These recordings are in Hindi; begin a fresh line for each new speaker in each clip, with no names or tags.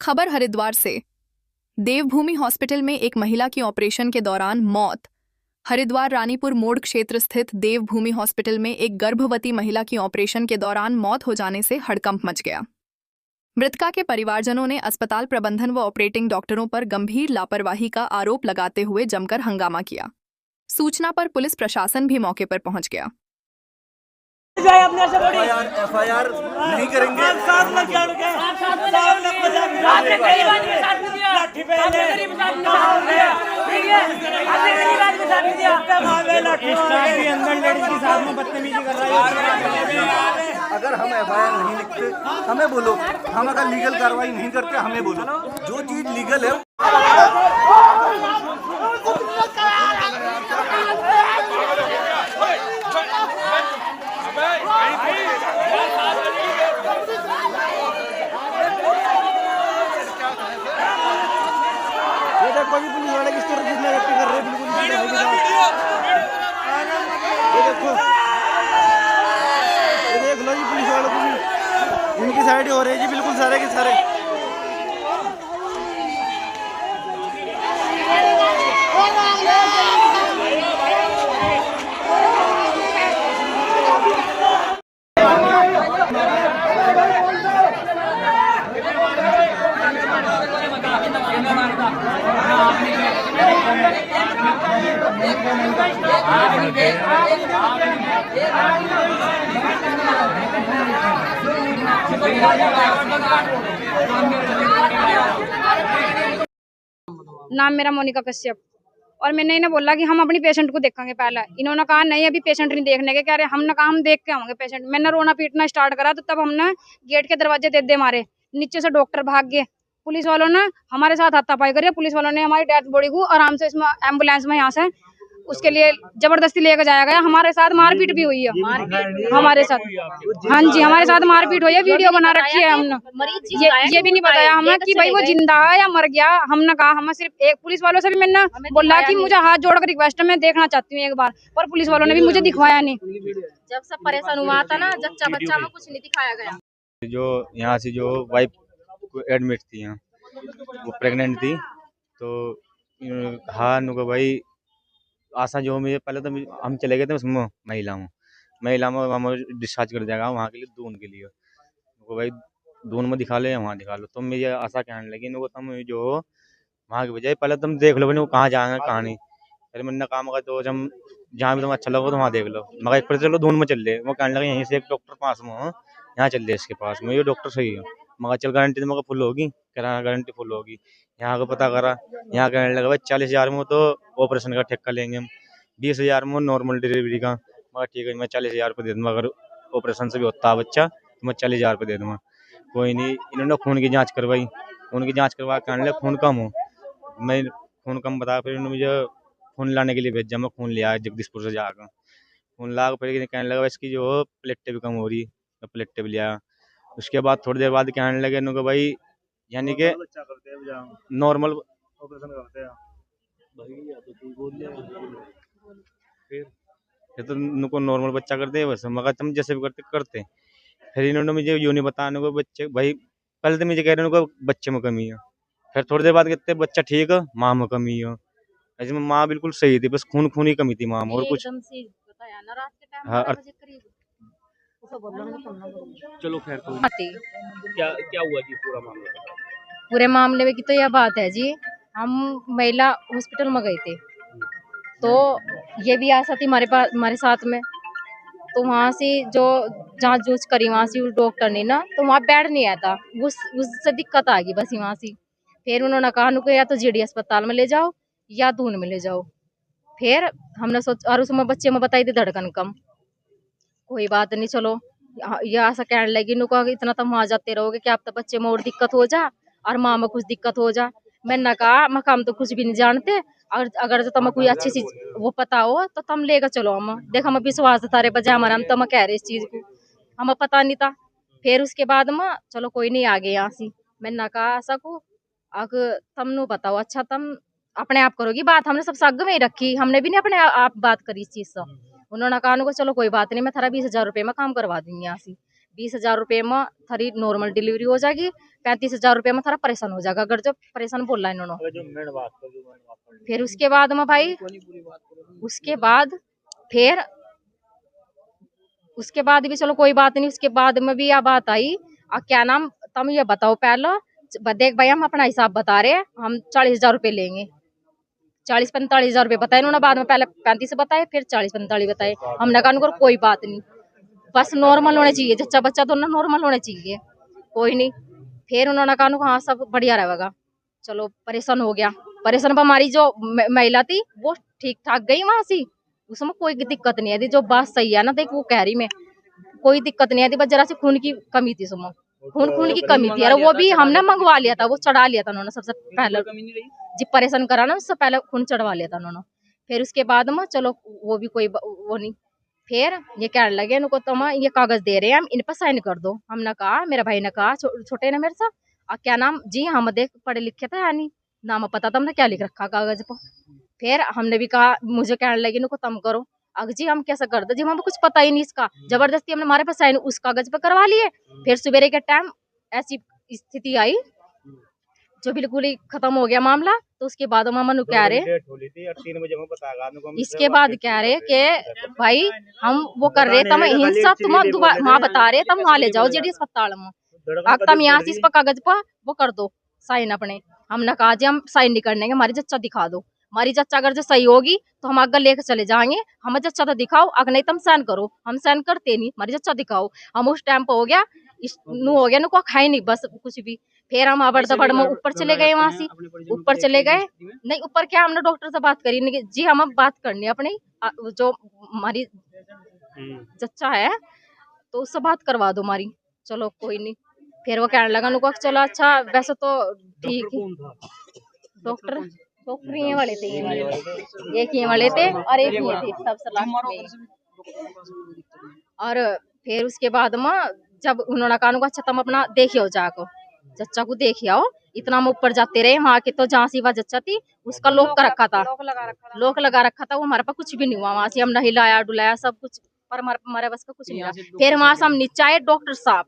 खबर हरिद्वार से। देवभूमि हॉस्पिटल में एक महिला की ऑपरेशन के दौरान मौत। हरिद्वार रानीपुर मोड़ क्षेत्र स्थित देवभूमि हॉस्पिटल में एक गर्भवती महिला की ऑपरेशन के दौरान मौत हो जाने से हड़कंप मच गया। मृतका के परिवारजनों ने अस्पताल प्रबंधन व ऑपरेटिंग डॉक्टरों पर गंभीर लापरवाही का आरोप लगाते हुए जमकर हंगामा किया। सूचना पर पुलिस प्रशासन भी मौके पर पहुंच गया।
एफआईआर नहीं करेंगे। अगर हम एफआईआर नहीं लिखते हमें बोलो, हम अगर लीगल कार्रवाई नहीं करते हमें बोलो। जो चीज लीगल है देखो जी, पुलिस वाले किस तरह जितना व्यक्ति कर रहे हैं, बिल्कुल ये देखो, ये देख लो जी, पुलिस वालों की इनकी साइड हो रही है जी, बिल्कुल सारे के सारे।
नाम मेरा मोनिका कश्यप। और मैंने इन्हें बोला कि हम अपनी पेशेंट को देखेंगे पहले। इन्होंने कहा नहीं, अभी पेशेंट नहीं देखने के। कह रहे हमने कहा हम देख के आएंगे पेशेंट। मैंने रोना पीटना स्टार्ट करा तो तब हमने गेट के दरवाजे दे मारे। नीचे से डॉक्टर भाग गए। पुलिस वालों ने हमारे साथ हाथापाई करी। पुलिस वालों ने हमारी डेड बॉडी को आराम से इसमें एम्बुलेंस में यहाँ से उसके लिए जबरदस्ती लेकर जाया गया। हमारे साथ मारपीट भी हुई है, हमारे साथ। हाँ जी, हमारे साथ मारपीट हुई है, वीडियो बना रखी है हमने। ये भी नहीं बताया हमें कि भाई वो जिंदा है या मर गया। हमने कहा, हमें सिर्फ एक पुलिस वालों से भी मैंने बोला कि मुझे हाथ जोड़कर रिक्वेस्ट है, मैं देखना चाहती हूँ एक बार, पर पुलिस वालों ने भी मुझे दिखवाया नहीं।
जब सब परेशान हुआ था ना, जच्चा बच्चा में कुछ नहीं दिखाया गया।
जो यहाँ से जो वाइफ को एडमिट थी, यहाँ वो प्रेग्नेंट थी, तो हाँ नुको भाई आशा जो मुझे पहले तो हम चले गए थे उसमें महिला में हम डिस्चार्ज कर जाएगा वहाँ के लिए, दून के लिए। वो भाई दून में दिखा ले, वहाँ दिखा लो। तो मुझे आशा कहने लगी वो तुम जो वहाँ की बजाय पहले तुम देख लो वो कहाँ जाएंगे कहाँ नहीं। पहले मैंने काम का तो जब जहाँ भी तुम्हें अच्छा लगा तो वहाँ देख लो, मगर एक पर चलो दून में चल ले। वो कहने लगे यहीं से एक डॉक्टर पास में हो, यहाँ चल ले इसके पास में, ये डॉक्टर सही है। मगर चल गारंटी तो मगर फुल होगी, कह रहा गारंटी फुल होगी। यहाँ को पता करा, यहाँ कहने लगा भाई 40,000 में तो ऑपरेशन का ठेका लेंगे हम, 20,000 में नॉर्मल डिलीवरी का। मगर ठीक है, मैं 40,000 रुपये दे दूँगा, अगर ऑपरेशन से भी होता है बच्चा तो मैं 40,000 रुपये दे दूँगा। कोई नहीं, इन्होंने खून की जाँच करवाई, खून की जाँच करवा कहने लगे खून कम हो। मैं खून कम बताया, फिर इन्होंने मुझे खून लाने के लिए भेजा। मैं खून लिया जगदीशपुर से जाकर, खून ला फिर कहने लगा इसकी जो प्लेटें भी कम हो रही, मैं प्लेटें भी लिया। उसके बाद थोड़ी देर बाद कहने लगे इनको भाई यानी कि नॉर्मल ऑपरेशन करते हैं। फिर तो इनको नॉर्मल बच्चा करते हैं बस, मगर तुम जैसे भी करते। फिर इन्होंने मुझे यूँ नहीं बताया को बच्चे भाई, पहले तो मुझे कह रहे उनको बच्चे में कमी है। फिर थोड़ी देर बाद कहते बच्चा ठीक है, माँ में कमी है। ऐसे में माँ बिल्कुल सही थी, बस खून ही कमी थी माँ में, और कुछ। हाँ,
चलो खैर, क्या हुआ जी पूरा मामला?
पूरे मामले में की तो यह बात है जी, हम महिला हॉस्पिटल में गए थे, तो ये भी आशा थी हमारे साथ में। तो वहाँ से जो जांच जूझ करी वहाँ से उस डॉक्टर ने ना, तो वहाँ बेड नहीं आया था, उससे दिक्कत आ गई बस वहाँ से। फिर उन्होंने कहा नुको या तो जीडी अस्पताल में ले जाओ या दून में ले जाओ। फिर हमने सोच, और उसमें बच्चे में बताई थी धड़कन कम। कोई बात नहीं, चलो यह आशा कहने लगी नुको इतना तुम वहाँ जाते रहोगे क्या अब तो बच्चे में और दिक्कत हो जा और माँ में कुछ दिक्कत हो जा। मैंने कहा हम तो कुछ भी नहीं जानते, और अगर जो तुम्हें कोई अच्छी चीज वो पता हो तो तुम लेकर चलो। हम देख, हम विश्वास तारे बजा हमारा, हम तुम कह रहे इस चीज को, हमें पता नहीं था। फिर उसके बाद में चलो कोई नहीं, आ गए यहाँ से। मैंने कहा आशा को अगर तुम बताओ, अच्छा तुम अपने आप करोगी बात, हमने सब सग में ही रखी, हमने भी नहीं अपने आप बात करी इस चीज से। उन्होंने कहा को चलो कोई बात नहीं, मैं थारा 20,000 रुपये में काम करवा दूंगी यहाँ से। 20,000 रुपये में थारी नॉर्मल डिलीवरी हो जाएगी, 35,000 रुपये में थारा परेशान हो जाएगा, अगर जो परेशान बोल रहा है इन्होंने। फिर उसके बाद में भाई उसके बाद भी चलो कोई बात नहीं, उसके बाद में भी यह बात आई, क्या नाम तुम ये बताओ पहले, देख भाई हम अपना हिसाब बता रहे हैं, हम 40,000 रुपये लेंगे, 40-45,000 रुपये बताए इन्होंने, बाद में पहले 35 बताए, फिर 40-45 बताए। हमने कहा कोई बात नहीं, बस नॉर्मल होने चाहिए, जच्चा बच्चा दोनों नॉर्मल होने चाहिए, कोई नहीं। फिर उन्होंने कहा हाँ सब बढ़िया रहेगा। चलो परेशान हो गया, परेशान पर हमारी जो महिला थी वो ठीक ठाक गई वहां से, उसमें कोई दिक्कत नहीं आई थी, जो बात सही है ना, देख वो कह रही मैं कोई दिक्कत नहीं आई थी, बस जरा सी खून की कमी थी, उसमें खून की कमी थी, और वो भी हमने मंगवा लिया था, वो चढ़ा लिया था उन्होंने सबसे पहले, जी परेशान करा ना उससे पहले खून चढ़वा लिया था उन्होंने। फिर उसके बाद में चलो वो भी कोई वो नहीं, फिर ये कहने लगे इनको तुम ये कागज दे रहे हैं, हम इन पर साइन कर दो। हमने कहा, मेरा भाई ने कहा, छोटे ने मेरे से, क्या नाम जी हम देख पढ़े लिखे थे है नहीं, नाम पता था हमने क्या लिख रखा कागज पर। फिर हमने भी कहा, मुझे कहने लगे इनको तुम करो, अगर जी हम कैसे कर दो जी, हमें कुछ पता ही नहीं इसका, जबरदस्ती हमने हमारे पास साइन उस कागज पर करवा लिए। फिर सवेरे के टाइम ऐसी स्थिति आई जो बिल्कुल ही खत्म हो गया मामला। तो उसके बाद मामा नु कह रहे, इसके बाद कह रहे कि भाई हम वो कर रहे तुम हिंसा, तुम माँ बता रहे तुम वहां ले जाओ जेडी अस्पताल में, तुम यहाँ से इस पर कागज पर वो कर दो साइन अपने। हमने कहा जी हम साइन नहीं करने, हमारी जच्चा दिखा दो, हमारी जच्चा अगर जो सही होगी तो हम आगे लेकर चले जाएंगे, हमें जच्चा तो दिखाओ, अगर नहीं तुम साइन करो। हम साइन करते नहीं, हमारी जच्चा दिखाओ। हम उस टाइम पर हो गया नु को खाई नहीं बस कुछ भी। फिर हम आबड़ दबड़ में ऊपर चले गए, वहां से ऊपर चले गए, नहीं ऊपर क्या हमने डॉक्टर से बात करी नहीं, जी हम बात करनी है अपनी जो हमारी जच्चा है तो उससे बात करवा दो हमारी। चलो कोई नहीं, फिर वो कहने लगा उनको चलो अच्छा वैसे तो ठीक है, डॉक्टर ये वाले थे, एक ये वाले थे और एक ये थे सब सलाह। और फिर उसके बाद में जब उन्होंने कहा अच्छा तुम अपना देखियो जाको, जच्चा को देखिए आओ, इतना हम ऊपर जाते रहे वहाँ के, तो जहाँ सी वह जच्चा थी उसका लॉक कर रखा था, लॉक लगा रखा था, वो हमारे पास कुछ भी नहीं हुआ, वहाँ से हमने हिलाया डुलाया सब कुछ, पर हमारे बस का कुछ नहीं हुआ। फिर वहां से हम नीचे आए, डॉक्टर साहब,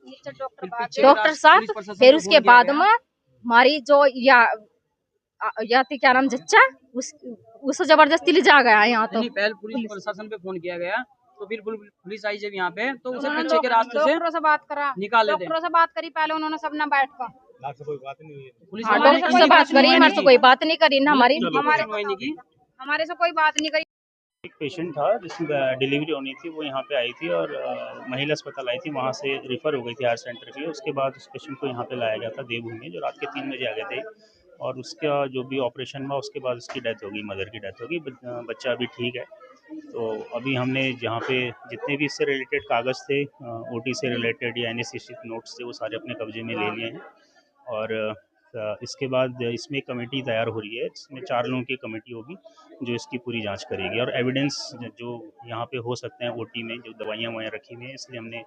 फिर उसके बाद में हमारी जो या थी क्या नाम जच्चा, उसे जबरदस्ती ले जा गया यहाँ। तो
पहले पुलिस प्रशासन पे फोन किया गया, तो फिर पुलिस आई जब यहाँ पे तो उसे पीछे के रास्ते से
डॉक्टरों से बात करा,
निकाल लेते।
डॉक्टरों से बात करी पहले उन्होंने सब ना बैठ कर,
डॉक्टर
से बात करी, हमारे से कोई बात नहीं करी ना, हमारे से कोई बात नहीं करी।
एक पेशेंट था जिसकी डिलीवरी होनी थी, वो यहाँ पे आई थी और महिला अस्पताल आई थी, वहाँ से रिफ़र हो गई थी आर सेंटर की। उसके बाद उस पेशेंट को यहाँ पे लाया गया था देवभूमि, जो रात के 3 बजे आ गए थे, और उसका जो भी ऑपरेशन हुआ उसके बाद उसकी डेथ होगी, मदर की डेथ होगी। बच्चा अभी ठीक है। तो अभी हमने जहाँ पे जितने भी इससे रिलेटेड कागज़ थे, ओटी से रिलेटेड या एनएससी नोट्स थे, वो सारे अपने कब्जे में ले लिए हैं। और इसके बाद इसमें एक कमेटी तैयार हो रही है, जिसमें 4 लोगों की कमेटी होगी जो इसकी पूरी जांच करेगी, और एविडेंस जो यहाँ पे हो सकते हैं ओटी में, जो दवाइयाँ वहाँ रखी हुई हैं, इसलिए हमने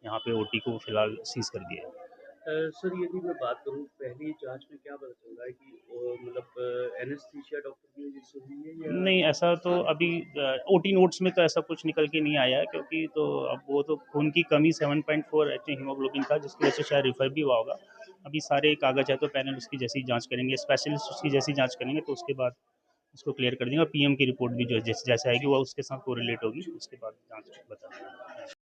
यहाँ पे ओटी को फ़िलहाल सीज़ कर दिया है।
सर यदि मैं बात करूँ, पहली जांच में क्या पता चल रहा है कि मतलब एनेस्थीसिया डॉक्टर की वजह से हुई है या
नहीं? ऐसा तो अभी ओटी नोट्स में तो ऐसा कुछ निकल के नहीं आया है, क्योंकि तो अब वो तो खून की कमी 7.4 हीमोग्लोबिन था, जिसकी वजह से शायद रिफ़र भी हुआ होगा। अभी सारे कागज़ है तो पैनल उसकी जैसी जांच करेंगे, स्पेशलिस्ट उसकी जैसी जांच करेंगे, तो उसके बाद उसको क्लियर कर देंगे। और पीएम की रिपोर्ट भी जो जैसे आएगी वो उसके साथ कोरिलेट होगी, उसके बाद जांच बता देंगे।